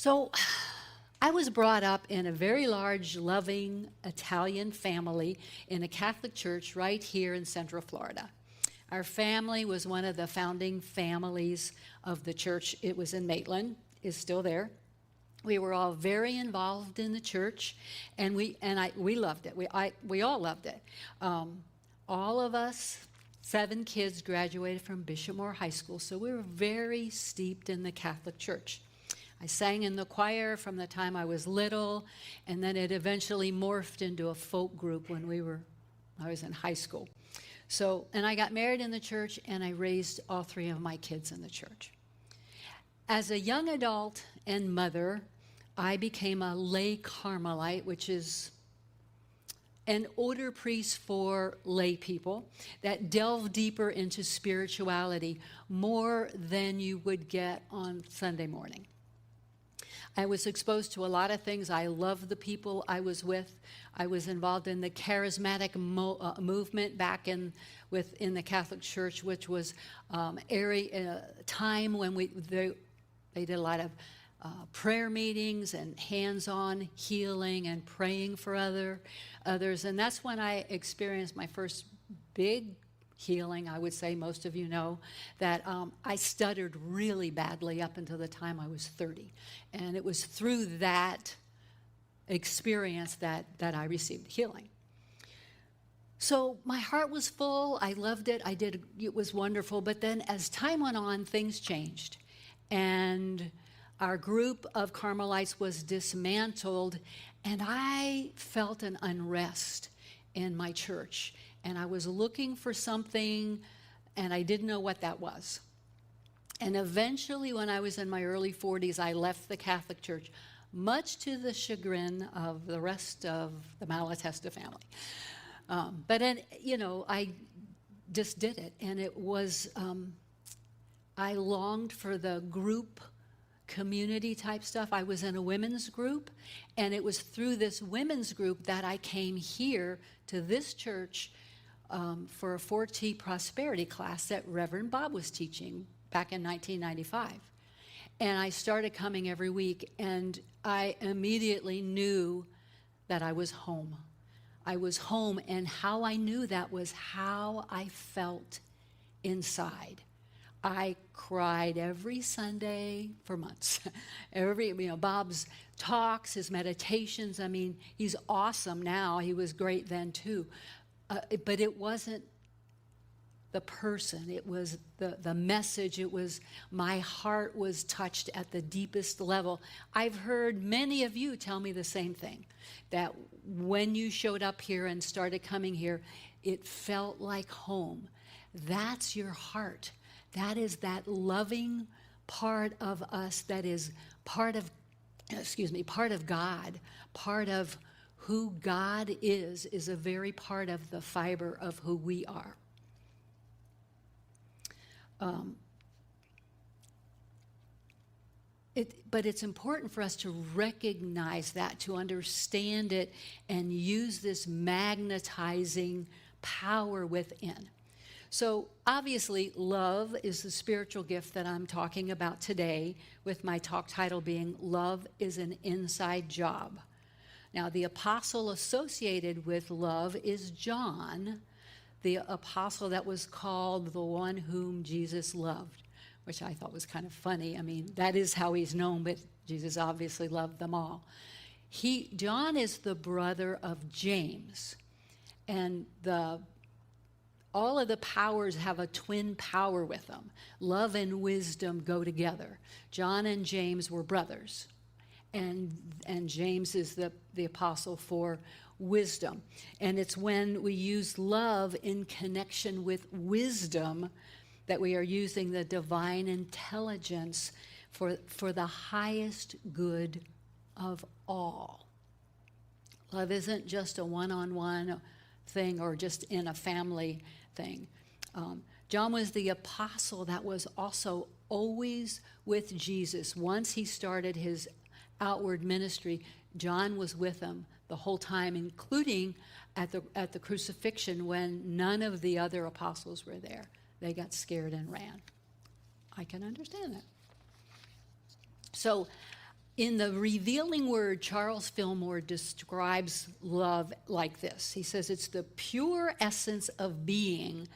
So I was brought up in a very large, loving Italian family in a Catholic church right here in Central Florida. Our family was one of the founding families of the church. It was in Maitland, is still there. We were all very involved in the church, and we loved it. We all loved it. All of us, 7 kids, graduated from Bishop Moore High School, so we were very steeped in the Catholic Church. I sang in the choir from the time I was little, and then it eventually morphed into a folk group when I was in high school. So, and I got married in the church, and I raised all 3 of my kids in the church. As a young adult and mother, I became a lay Carmelite, which is an order priest for lay people that delve deeper into spirituality more than you would get on Sunday morning. I was exposed to a lot of things. I loved the people I was with. I was involved in the charismatic movement back within the Catholic Church, which was time when they did a lot of prayer meetings and hands-on healing and praying for others. And that's when I experienced my first big healing. I would say most of you know that I stuttered really badly up until the time I was 30. And it was through that experience that I received healing. So my heart was full. I loved it. It was wonderful. But then as time went on, things changed. And our group of Carmelites was dismantled, and I felt an unrest in my church. And I was looking for something, and I didn't know what that was. And eventually, when I was in my early 40s, I left the Catholic Church, much to the chagrin of the rest of the Malatesta family. I just did it. And it was, I longed for the group community type stuff. I was in a women's group, and it was through this women's group that I came here to this church for a 4T prosperity class that Reverend Bob was teaching back in 1995. And I started coming every week, and I immediately knew that I was home. I was home, and how I knew that was how I felt inside. I cried every Sunday for months. Bob's talks, his meditations, he's awesome now. He was great then too. But it wasn't the person. It was the message. It was, my heart was touched at the deepest level. I've heard many of you tell me the same thing, that when you showed up here and started coming here, it felt like home. That's your heart. That is that loving part of us that is part of God, part of who God is a very part of the fiber of who we are. But it's important for us to recognize that, to understand it, and use this magnetizing power within. So obviously, love is the spiritual gift that I'm talking about today, with my talk title being Love is an Inside Job. Now, the apostle associated with love is John, the apostle that was called the one whom Jesus loved, which I thought was kind of funny. That is how he's known, but Jesus obviously loved them all. John is the brother of James, and all of the powers have a twin power with them. Love and wisdom go together. John and James were brothers, and James is the apostle for wisdom. And it's when we use love in connection with wisdom that we are using the divine intelligence for the highest good of all. Love isn't just a one-on-one thing or just in a family thing. John was the apostle that was also always with Jesus. Once he started his outward ministry, John was with him the whole time, including at the crucifixion when none of the other apostles were there. They got scared and ran. I can understand that. So In the revealing word, Charles Fillmore describes love like this. He says it's the pure essence of being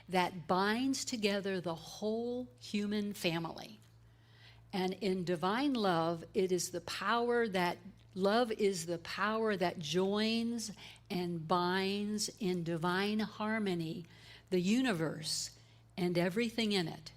that binds together the whole human family. And in divine love, love is the power that joins and binds in divine harmony the universe and everything in it.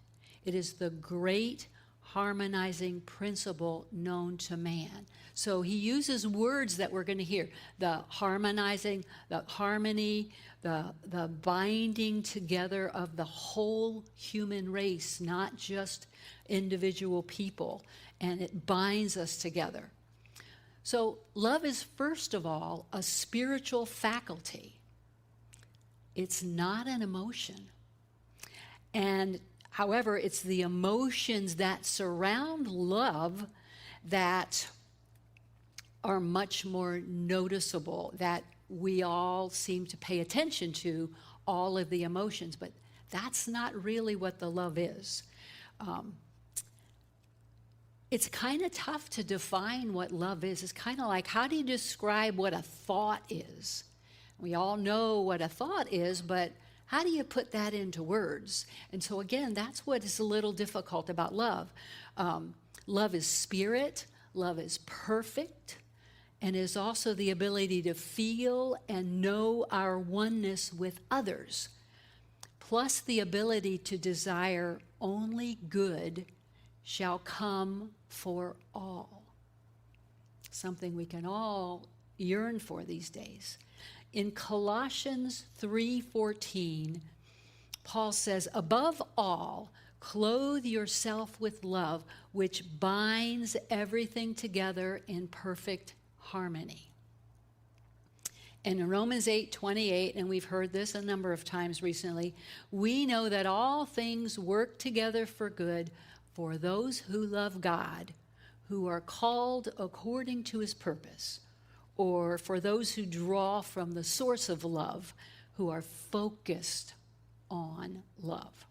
It is the great harmonizing principle known to man. So he uses words that we're going to hear: the harmonizing, the harmony, the binding together of the whole human race, not just individual people, and it binds us together. So love is, first of all, a spiritual faculty. It's not an emotion. And however, it's the emotions that surround love that are much more noticeable, that we all seem to pay attention to, all of the emotions, but that's not really what the love is. It's kind of tough to define what love is. It's kind of like, how do you describe what a thought is? We all know what a thought is, but how do you put that into words? And so again, that's what is a little difficult about love. Love is spirit, love is perfect, and is also the ability to feel and know our oneness with others, plus the ability to desire only good shall come for all. Something we can all yearn for these days. In Colossians 3:14, Paul says, above all, clothe yourself with love, which binds everything together in perfect harmony. And in Romans 8:28, and we've heard this a number of times recently, we know that all things work together for good for those who love God, who are called according to his purpose, or for those who draw from the source of love, who are focused on love.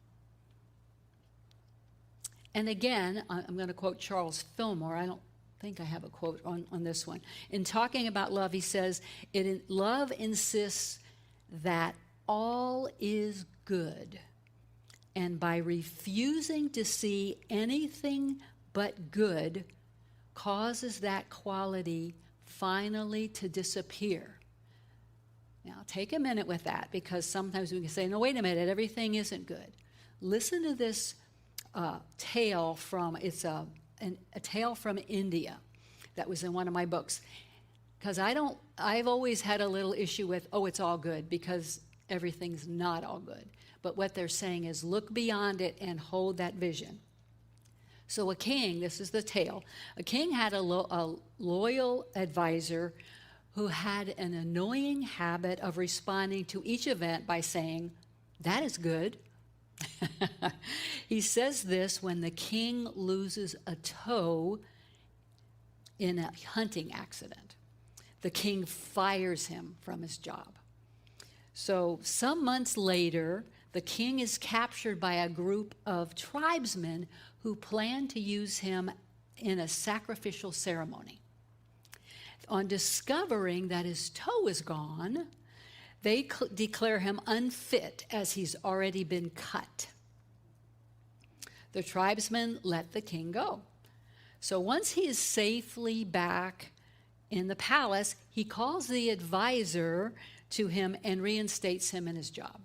And again, I'm going to quote Charles Fillmore. I don't think I have a quote on this one. In talking about love, he says, love insists that all is good, and by refusing to see anything but good, causes that quality finally to disappear. Now, take a minute with that, because sometimes we can say, no, wait a minute, everything isn't good. Listen to this tale from, a tale from India that was in one of my books. Because I've always had a little issue with, it's all good, because everything's not all good. But what they're saying is, look beyond it and hold that vision. So a king, this is the tale, a king had a loyal advisor who had an annoying habit of responding to each event by saying, that is good. He says this when the king loses a toe in a hunting accident. The king fires him from his job. So some months later, the king is captured by a group of tribesmen who plan to use him in a sacrificial ceremony. On discovering that his toe is gone, they declare him unfit as he's already been cut. The tribesmen let the king go. So once he is safely back in the palace, he calls the advisor to him and reinstates him in his job.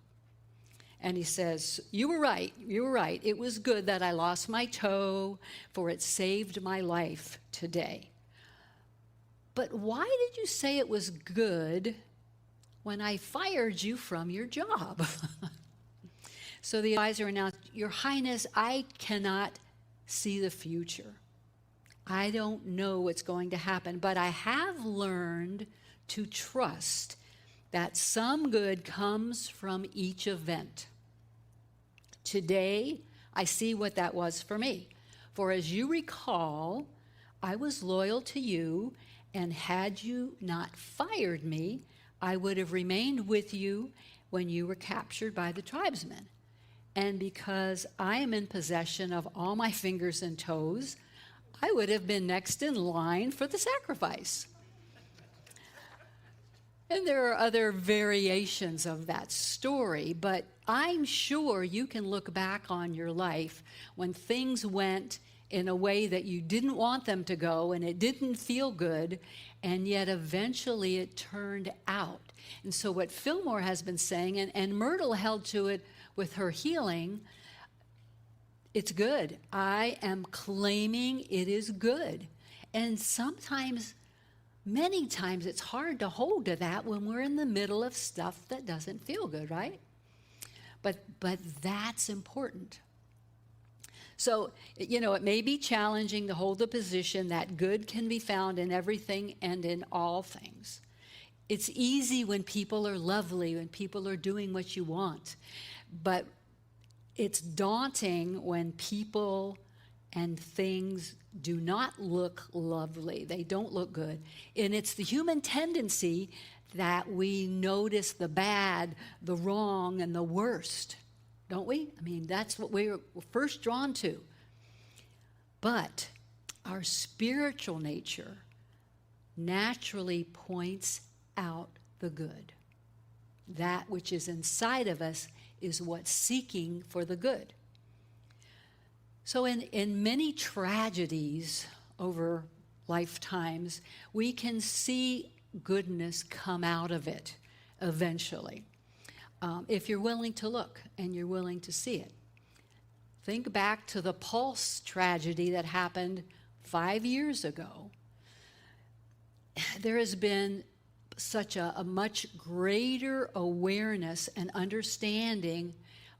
And he says, you were right. It was good that I lost my toe, for it saved my life today. But why did you say it was good when I fired you from your job? So the advisor announced, Your Highness, I cannot see the future. I don't know what's going to happen, but I have learned to trust that some good comes from each event. Today, I see what that was for me. For as you recall, I was loyal to you, and had you not fired me, I would have remained with you when you were captured by the tribesmen. And because I am in possession of all my fingers and toes, I would have been next in line for the sacrifice. And there are other variations of that story, but I'm sure you can look back on your life when things went in a way that you didn't want them to go and it didn't feel good, and yet eventually it turned out. And so what Fillmore has been saying, and Myrtle held to it with her healing, it's good. I am claiming it is good. And sometimes, many times, it's hard to hold to that when we're in the middle of stuff that doesn't feel good, right? But that's important. So, it may be challenging to hold the position that good can be found in everything and in all things. It's easy when people are lovely, when people are doing what you want. But it's daunting when people and things do not look lovely. They don't look good. And it's the human tendency that we notice the bad, the wrong, and the worst, don't we? I mean, that's what we're first drawn to. But our spiritual nature naturally points out the good. That which is inside of us is what's seeking for the good. So in many tragedies over lifetimes, we can see goodness come out of it eventually, if you're willing to look and you're willing to see it. Think back to the Pulse tragedy that happened 5 years ago. There has been such a much greater awareness and understanding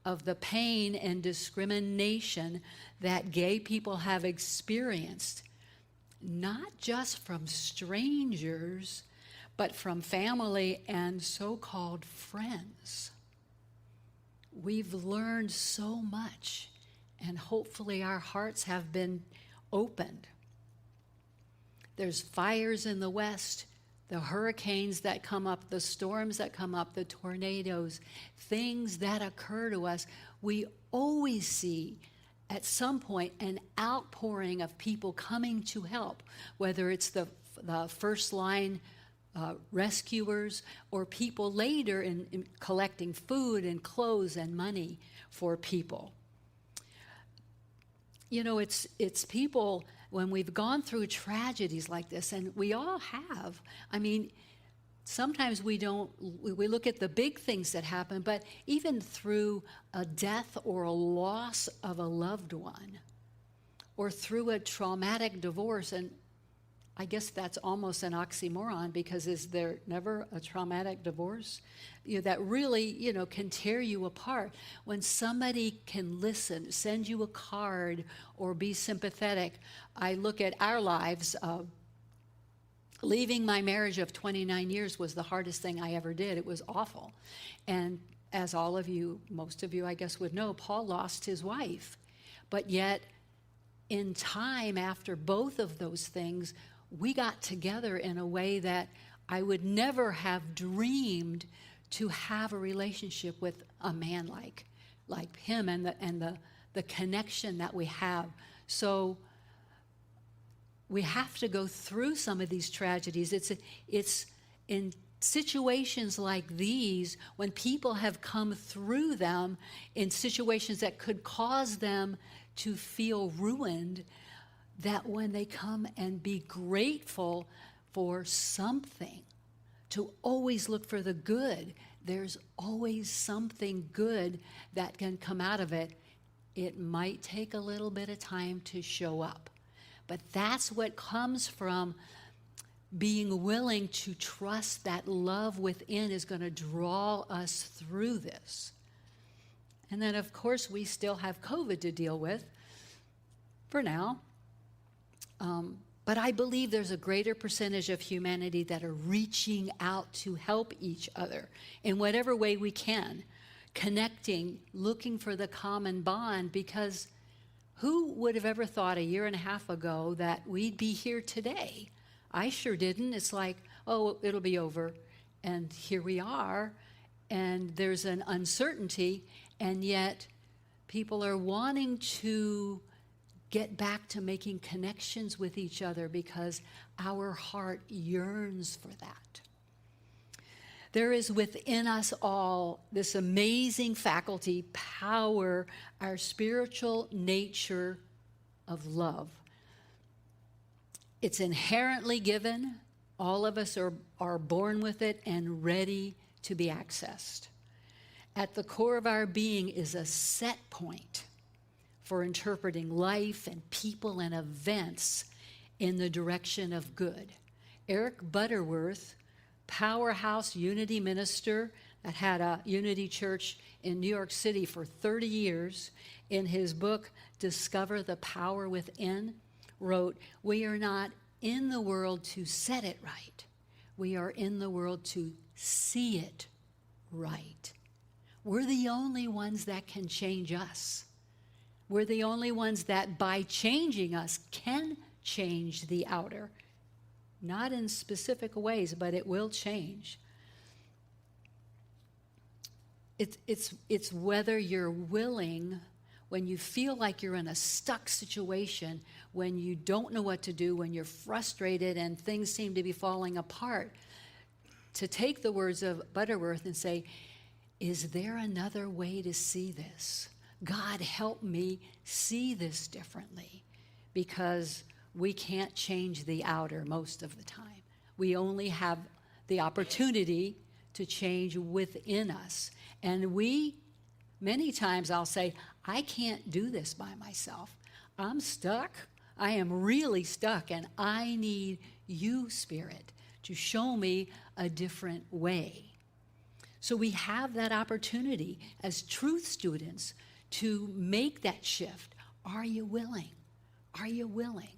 of the pain and discrimination that gay people have experienced, not just from strangers, but from family and so-called friends. We've learned so much, and hopefully our hearts have been opened. There's fires in the West, the hurricanes that come up, the storms that come up, the tornadoes, things that occur to us. We always see at some point an outpouring of people coming to help, whether it's the first line rescuers or people later in collecting food and clothes and money for people. It's people, when we've gone through tragedies like this, and we all have, I mean, sometimes we look at the big things that happen, but even through a death or a loss of a loved one, or through a traumatic divorce, and I guess that's almost an oxymoron, because is there never a traumatic divorce? That really, can tear you apart. When somebody can listen, send you a card, or be sympathetic. I look at our lives. Leaving my marriage of 29 years was the hardest thing I ever did. It was awful. And as all of you, most of you, I guess, would know, Paul lost his wife. But yet, in time after both of those things, we got together in a way that I would never have dreamed to have a relationship with a man like him, and the connection that we have. So we have to go through some of these tragedies. It's in situations like these, when people have come through them in situations that could cause them to feel ruined, that when they come and be grateful for something, to always look for the good. There's always something good that can come out of it. It might take a little bit of time to show up, but that's what comes from being willing to trust that love within is going to draw us through this. And then, of course, we still have COVID to deal with for now. But I believe there's a greater percentage of humanity that are reaching out to help each other in whatever way we can, connecting, looking for the common bond, because who would have ever thought a year and a half ago that we'd be here today? I sure didn't. It's like, oh, it'll be over. And here we are, and there's an uncertainty, and yet people are wanting to get back to making connections with each other because our heart yearns for that. There is within us all this amazing faculty, power, our spiritual nature of love. It's inherently given. All of us are born with it and ready to be accessed. At the core of our being is a set point for interpreting life and people and events in the direction of good. Eric Butterworth, powerhouse unity minister that had a unity church in New York City for 30 years, in his book, Discover the Power Within, wrote, "We are not in the world to set it right. We are in the world to see it right." We're the only ones that can change us. We're the only ones that by changing us can change the outer. Not in specific ways, but it will change. It's whether you're willing, when you feel like you're in a stuck situation, when you don't know what to do, when you're frustrated and things seem to be falling apart, to take the words of Butterworth and say, is there another way to see this? God, help me see this differently, because we can't change the outer most of the time. We only have the opportunity to change within us. And many times I'll say, I can't do this by myself. I'm stuck. I am really stuck, and I need you, Spirit, to show me a different way. So we have that opportunity as truth students to make that shift. Are you willing? Are you willing?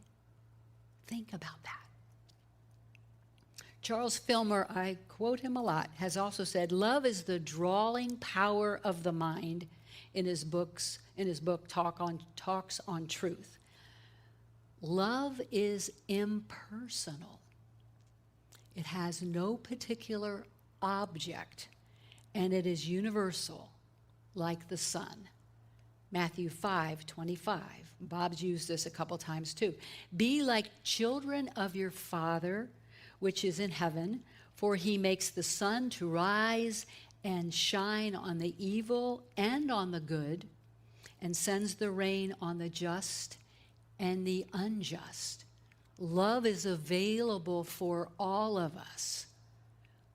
Think about that. Charles Filmer, I quote him a lot, has also said, love is the drawing power of the mind, in his book Talks on Truth. Love is impersonal. It has no particular object, and it is universal, like the sun. Matthew 5:25. Bob's used this a couple times too. Be like children of your Father, which is in heaven, for he makes the sun to rise and shine on the evil and on the good, and sends the rain on the just and the unjust. Love is available for all of us,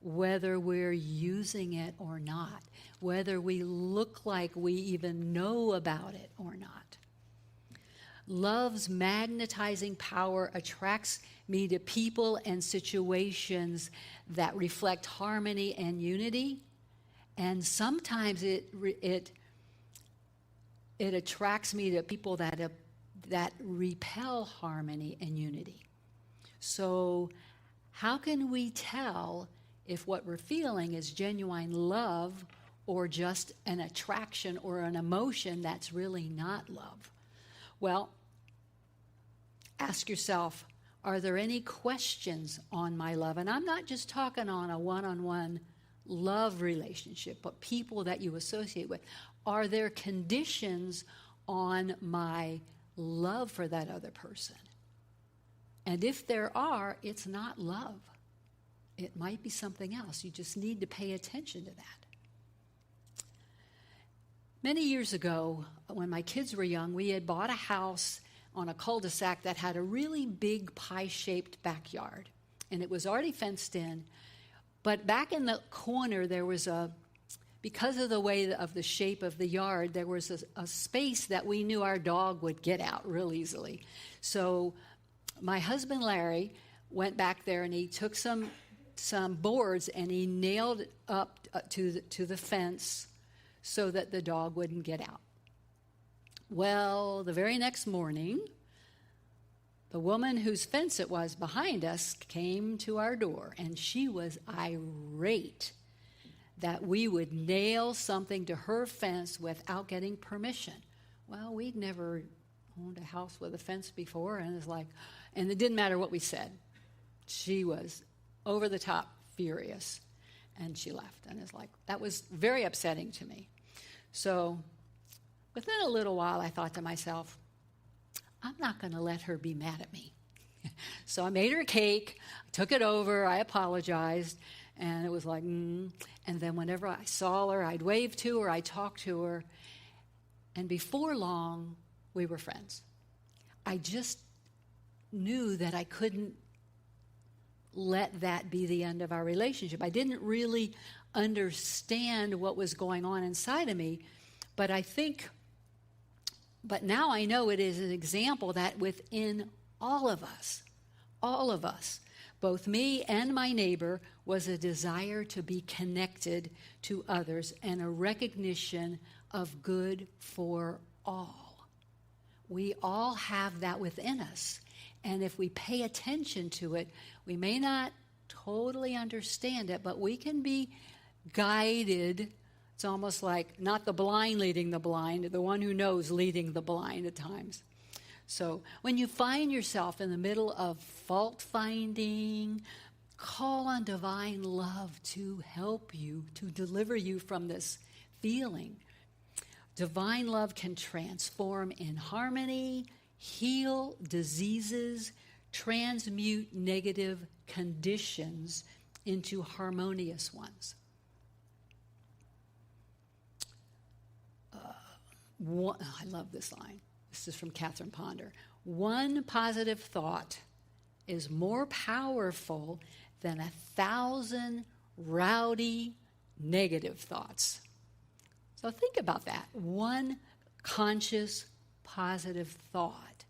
whether we're using it or not, whether we look like we even know about it or not. Love's magnetizing power attracts me to people and situations that reflect harmony and unity, and sometimes it attracts me to people that repel harmony and unity. So how can we tell if what we're feeling is genuine love or just an attraction or an emotion that's really not love? Well, ask yourself, are there any questions on my love? And I'm not just talking on a one-on-one love relationship, but people that you associate with. Are there conditions on my love for that other person? And if there are, it's not love. It might be something else. You just need to pay attention to that. Many years ago, when my kids were young, we had bought a house on a cul-de-sac that had a really big pie-shaped backyard. And it was already fenced in. But back in the corner, there was because of the way of the shape of the yard, there was a space that we knew our dog would get out real easily. So my husband, Larry, went back there and he took some boards and he nailed up to the fence so that the dog wouldn't get out. Well, the very next morning, the woman whose fence it was behind us came to our door, and she was irate that we would nail something to her fence without getting permission. Well, we'd never owned a house with a fence before, and it didn't matter what we said. She was over the top furious, and she left. And that was very upsetting to me. So within a little while, I thought to myself, I'm not going to let her be mad at me. So I made her a cake, took it over, I apologized, and it was like, And then whenever I saw her, I'd wave to her, I'd talk to her, and before long, we were friends. I just knew that I couldn't let that be the end of our relationship. I didn't really understand what was going on inside of me, but now I know it is an example that within all of us, both me and my neighbor, was a desire to be connected to others and a recognition of good for all. We all have that within us. And if we pay attention to it, we may not totally understand it, but we can be guided. It's almost like not the blind leading the blind, the one who knows leading the blind at times. So when you find yourself in the middle of fault finding, call on divine love to help you, to deliver you from this feeling. Divine love can transform in harmony, heal diseases, transmute negative conditions into harmonious ones. I love this line. This is from Catherine Ponder. One positive thought is more powerful than 1,000 rowdy negative thoughts. So think about that. One conscious positive thought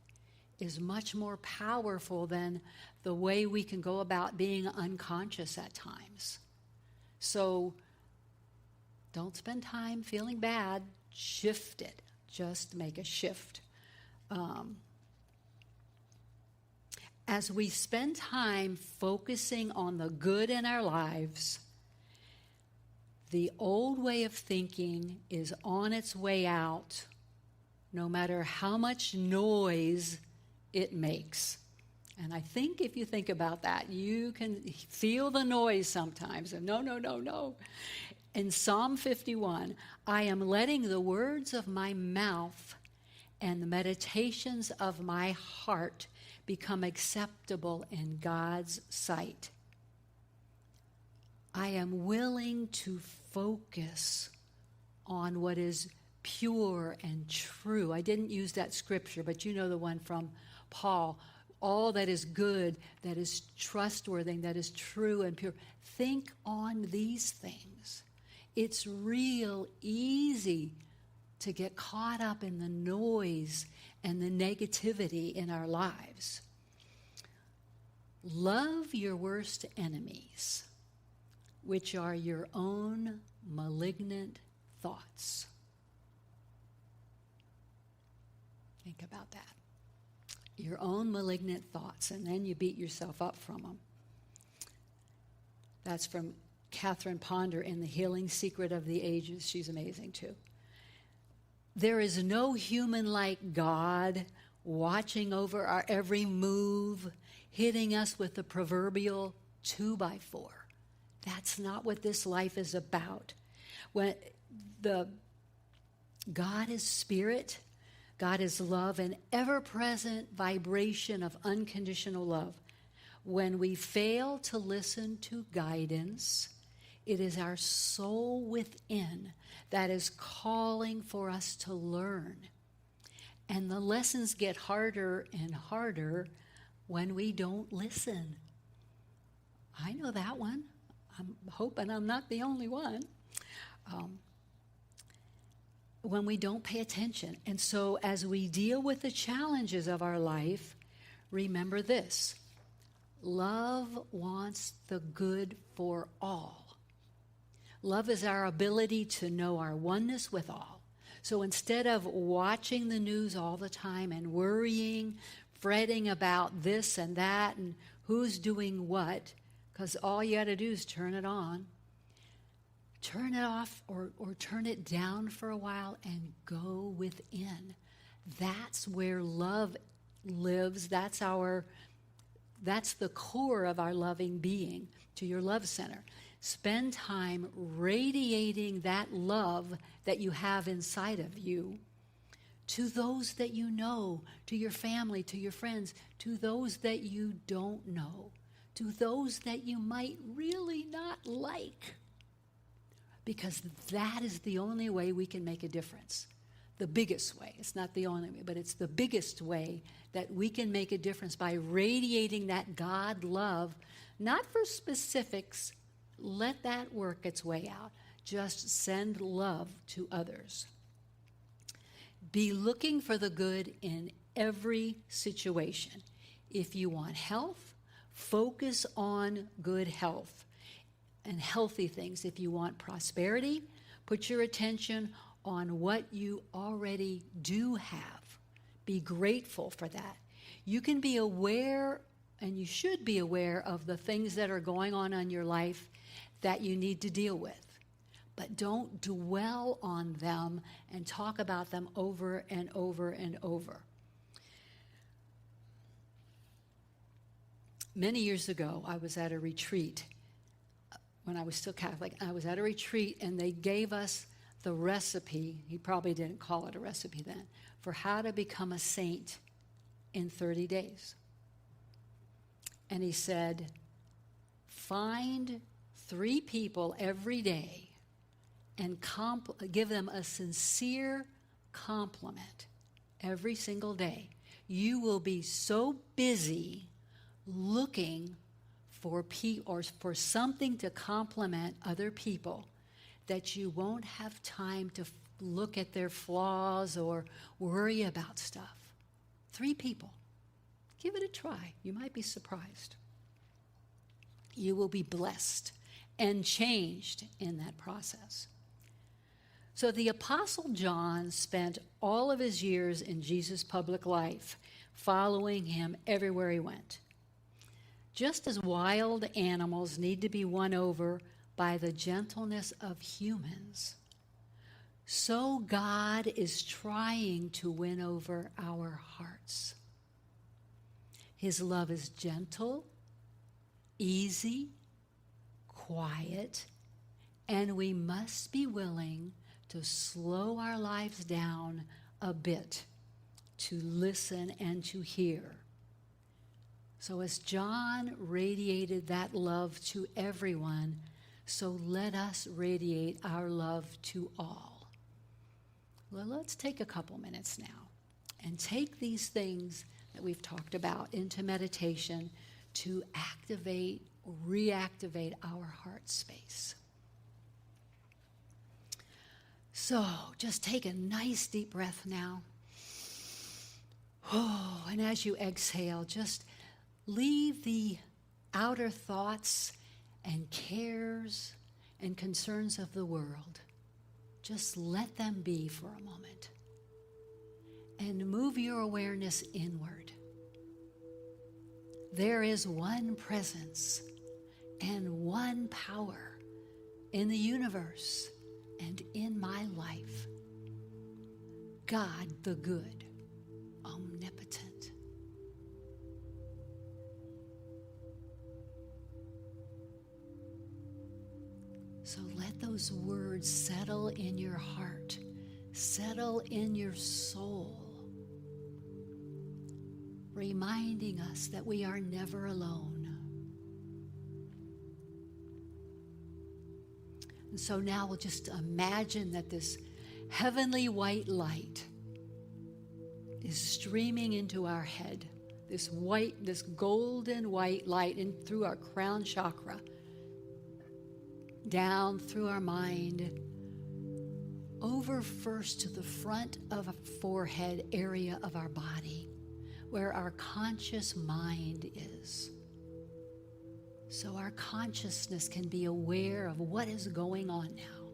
is much more powerful than the way we can go about being unconscious at times. So don't spend time feeling bad. Shift it. Just make a shift. As we spend time focusing on the good in our lives, the old way of thinking is on its way out, no matter how much noise it makes. And I think if you think about that, you can feel the noise sometimes. And no. In Psalm 51, I am letting the words of my mouth and the meditations of my heart become acceptable in God's sight. I am willing to focus on what is pure and true. I didn't use that scripture, but you know the one from Paul. All that is good, that is trustworthy, that is true and pure. Think on these things. It's real easy to get caught up in the noise and the negativity in our lives. Love your worst enemies, which are your own malignant thoughts. Think about that. Your own malignant thoughts, and then you beat yourself up from them. That's from Catherine Ponder in The Healing Secret of the Ages. She's amazing too. There is no human like God watching over our every move, hitting us with the proverbial 2x4. That's not what this life is about. When God is spirit, God is love, an ever-present vibration of unconditional love. When we fail to listen to guidance, it is our soul within that is calling for us to learn. And the lessons get harder and harder when we don't listen. I know that one. I'm hoping I'm not the only one. When we don't pay attention. And so as we deal with the challenges of our life, remember this. Love wants the good for all. Love is our ability to know our oneness with all. So instead of watching the news all the time and worrying, fretting about this and that and who's doing what, because all you got to do is turn it on, turn it off or turn it down for a while and go within. That's where love lives. That's the core of our loving being, to your love center. Spend time radiating that love that you have inside of you to those that you know, to your family, to your friends, to those that you don't know, to those that you might really not like. Because that is the only way we can make a difference. The biggest way. It's not the only way, but it's the biggest way that we can make a difference by radiating that God love, not for specifics. Let that work its way out. Just send love to others. Be looking for the good in every situation. If you want health, focus on good health and healthy things. If you want prosperity, put your attention on what you already do have. Be grateful for that. You can be aware, and you should be aware, of the things that are going on in your life that you need to deal with. But don't dwell on them and talk about them over and over and over. Many years ago, I was at a retreat when I was still Catholic. I was at a retreat, and they gave us the recipe. He probably didn't call it a recipe then, for how to become a saint in 30 days. And he said, find 3 people every day and give them a sincere compliment every single day. You will be so busy looking for for something to compliment other people that you won't have time to look at their flaws or worry about stuff. 3 people. Give it a try. You might be surprised. You will be blessed and changed in that process. So the Apostle John spent all of his years in Jesus' public life, following him everywhere he went. Just as wild animals need to be won over by the gentleness of humans, so God is trying to win over our hearts. His love is gentle, easy, quiet, and we must be willing to slow our lives down a bit to listen and to hear. So as John radiated that love to everyone, so let us radiate our love to all. Well, let's take a couple minutes now and take these things that we've talked about into meditation to activate, reactivate our heart space. So just take a nice deep breath now. Oh, and as you exhale, just leave the outer thoughts and cares and concerns of the world. Just let them be for a moment. And move your awareness inward. There is one presence and one power in the universe and in my life. God the good, omnipotent. So let those words settle in your heart, settle in your soul, reminding us that we are never alone. And so now we'll just imagine that this heavenly white light is streaming into our head, this golden white light in through our crown chakra, down through our mind, over first to the front of a forehead area of our body, where our conscious mind is. So our consciousness can be aware of what is going on now.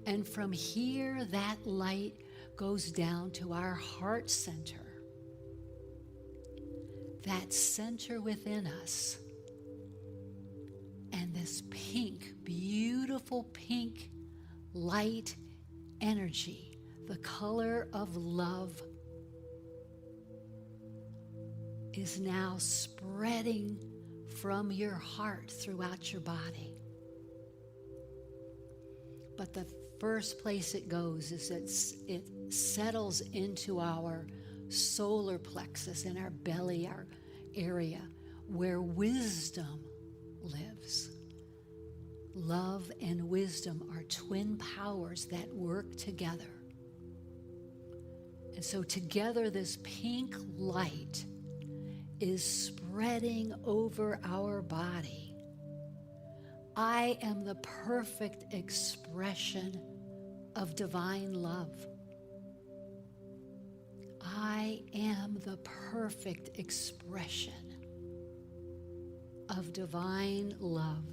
And from here, that light goes down to our heart center. That center within us. And this pink, beautiful pink light energy, the color of love, is now spreading from your heart throughout your body. But the first place it goes is it settles into our solar plexus, in our belly, our area where wisdom lives. Love and wisdom are twin powers that work together. And so together, this pink light is spreading over our body. I am the perfect expression of divine love. I am the perfect expression of divine love.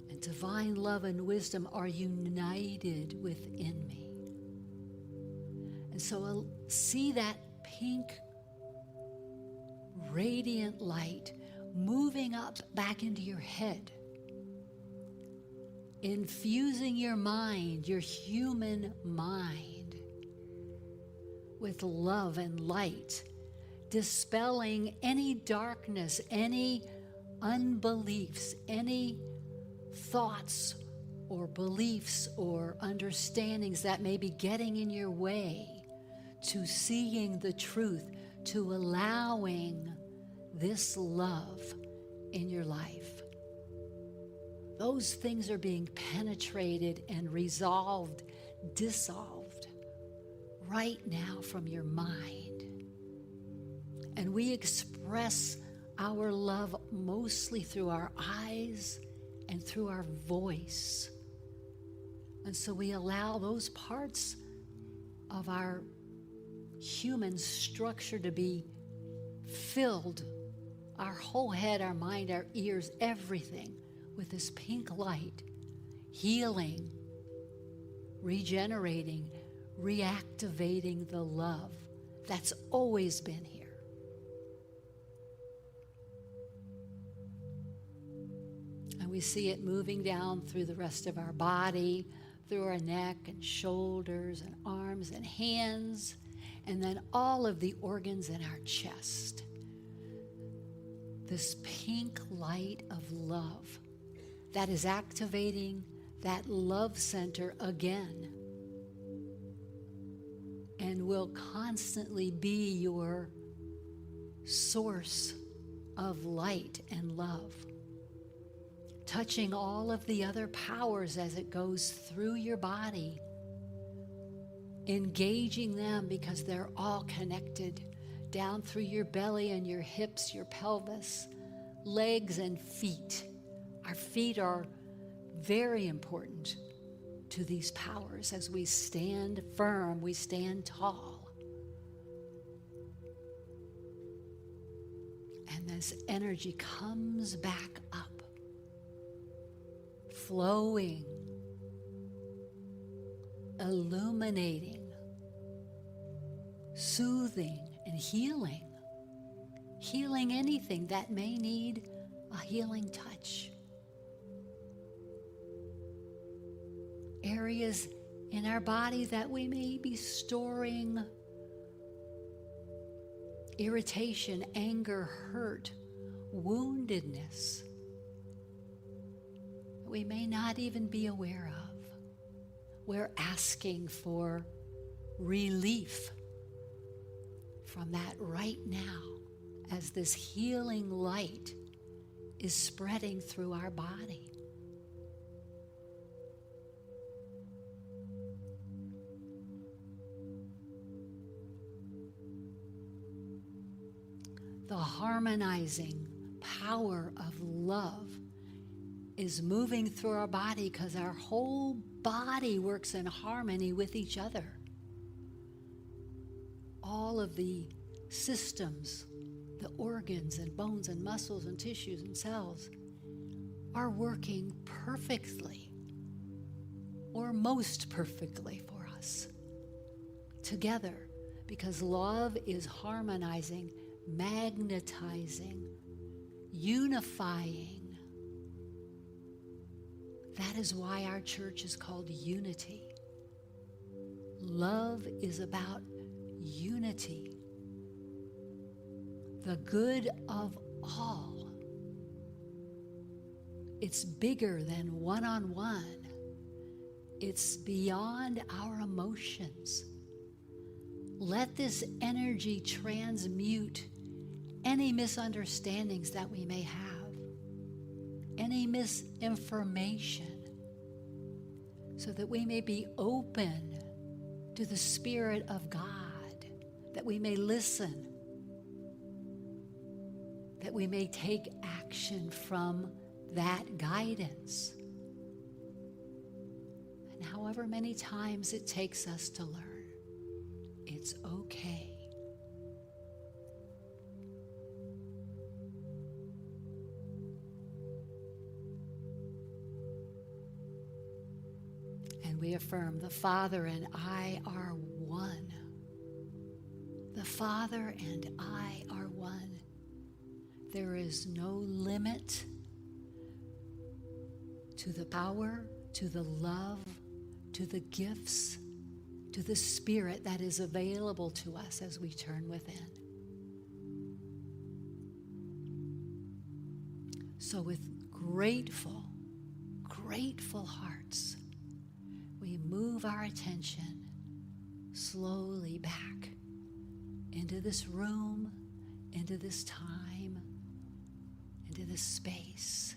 And divine love and wisdom are united within me. And so I'll see that pink, radiant light moving up back into your head, infusing your mind, your human mind, with love and light, dispelling any darkness, any unbeliefs, any thoughts or beliefs or understandings that may be getting in your way to seeing the truth, to allowing this love in your life. Those things are being penetrated and resolved, dissolved right now from your mind. And we express our love mostly through our eyes and through our voice. And so we allow those parts of our human structure to be filled, our whole head, our mind, our ears, everything, with this pink light, healing, regenerating, reactivating the love that's always been here. And we see it moving down through the rest of our body, through our neck and shoulders and arms and hands, and then all of the organs in our chest. This pink light of love that is activating that love center again and will constantly be your source of light and love, touching all of the other powers as it goes through your body, engaging them because they're all connected down through your belly and your hips, your pelvis, legs and feet. Our feet are very important to these powers. As we stand firm, we stand tall. And this energy comes back up, flowing, illuminating, soothing, and healing. Healing anything that may need a healing touch. Areas in our body that we may be storing irritation, anger, hurt, woundedness that we may not even be aware of. We're asking for relief from that right now as this healing light is spreading through our body. The harmonizing power of love is moving through our body because our whole body works in harmony with each other. All of the systems, the organs and bones and muscles and tissues and cells are working perfectly, or most perfectly for us, together, because love is harmonizing, magnetizing, unifying. That is why our church is called Unity. Love is about unity, the good of all. It's bigger than one-on-one. It's beyond our emotions. Let this energy transmute any misunderstandings that we may have, any misinformation, so that we may be open to the Spirit of God, that we may listen, that we may take action from that guidance. And however many times it takes us to learn, it's okay. And we affirm the Father and I are one. The Father and I are one. There is no limit to the power, to the love, to the gifts, to the Spirit that is available to us as we turn within. So with grateful hearts, we move our attention slowly back into this room, into this time, into this space.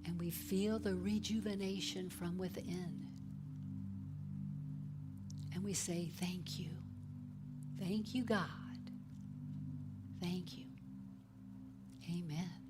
And we feel the rejuvenation from within. And we say, thank you. Thank you, God. Thank you. Amen.